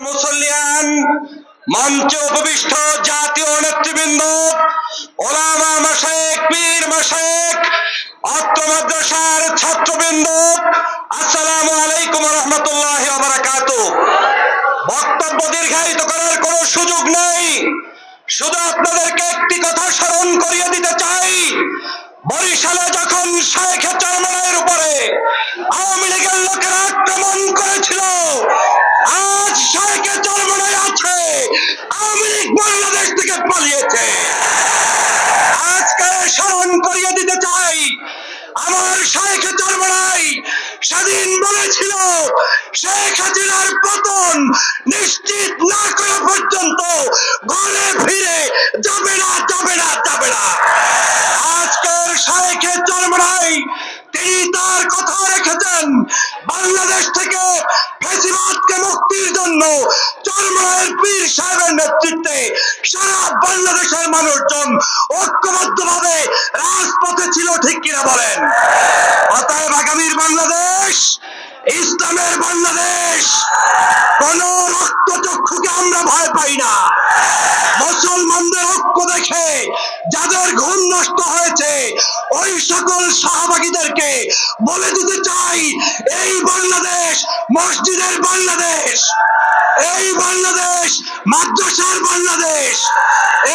মুসল্লিয়ান, মঞ্চে উপবিষ্ট জাতীয় নেতৃবৃন্দ, ওলামা মাশায়েখ, পীর মাশায়েখ, অত্র মাদ্রাসার ছাত্রবৃন্দ, আসসালামু আলাইকুম ওয়া রাহমাতুল্লাহি ওয়া বারাকাতুহু। বক্তব্য দীর্ঘায়িত করার কোনো সুযোগ নেই, শুধু আপনাদেরকে একটি কথা স্মরণ করিয়ে দিতে চাই। বরিশালে যখন শায়েখে চরমনাইয়ের উপরে আওয়ামী লীগের লোকেরা আক্রমণ করেছিল, আজ শায়েখে চরমনাই আছে, আওয়ামী লীগ বাংলাদেশ থেকে পালিয়েছে। আজকে স্মরণ করিয়ে দিতে চাই, আমার শায়েখে চরমনাই সেদিন বলেছিল শেখ হাসিনার পতন নিশ্চিত না করা পর্যন্ত ঘরে ফিরে যাবে না, যাবে না, যাবে না। আজকের শায়েখে চরমনাই তিনি তার কথা রেখেছেন। বাংলাদেশ থেকে ফ্যাসিবাদকে মুক্তির জন্য চরমনাইয়ের পীর সাহেবের নেতৃত্বে সারা বাংলাদেশের মানুষজন ঐক্যবদ্ধভাবে রাজপথে ছিল, ঠিক কিনা বলেন? অতএব আগামীর বাংলাদেশ ইসলামের বাংলাদেশ। কোন রক্তচক্ষুকে আমরা ভয় পাই না। মুসলমানদের ঐক্য দেখে যাদের ঘুম নষ্ট হয়েছে, ওই সকল সহভাগীদেরকে বলে দিতে চাই, এই বাংলাদেশ মসজিদের বাংলাদেশ, এই বাংলাদেশ মাদ্রাসার বাংলাদেশ,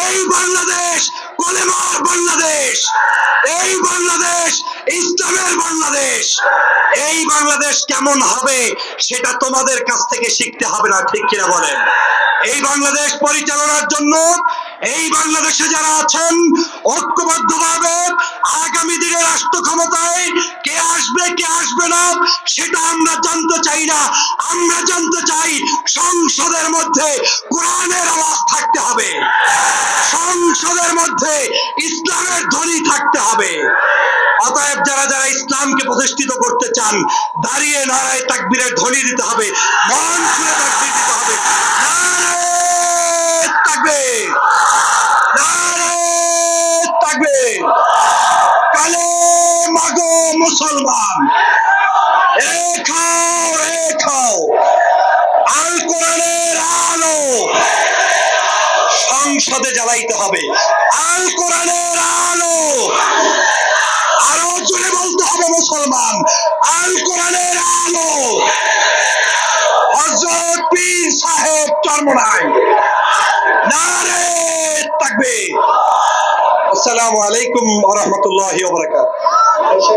এই বাংলাদেশ কলেমার বাংলাদেশ, এই বাংলাদেশ ইসলামের বাংলাদেশ। এই বাংলাদেশ কেমন হবে সেটা তোমাদের কাছ থেকে শিখতে হবে না, ঠিক কিনা বলেন? এই বাংলাদেশ পরিচালনার জন্য এই বাংলাদেশে যারা আছেন ঐক্যবদ্ধভাবে আগামী দিনে রাষ্ট্র ক্ষমতায় কে আসবে কে আসবে না সেটা আমরা জানতে চাই না। আমরা জানতে চাই সংসদের মধ্যে কোরআনের আওয়াজ থাকতে হবে, সংসদের মধ্যে ইসলামের ধ্বনি থাকতে হবে। অতএব যারা যারা ইসলামকে প্রতিষ্ঠিত করতে চান, দাঁড়িয়ে নারায়ে তাকবীরের ধ্বনি দিতে হবে, মন খুলে তাকবীর দিতে হবে। নারায়ে তাকবীর, নারায়ে তাকবীর। কালেমা গো মুসলমান, এ খাও আল কোরআনের আলো সংসদে জ্বালাইতে হবে। আল কোরআনের আলো আরো জোরে বলতে হবে মুসলমান, আল কোরআনের আলো। হযরত পীর সাহেব চরমনাই, নারায়ে তাকবীর। আসসালামু আলাইকুম ওয়া রাহমাতুল্লাহি ওয়া বারাকাতুহু।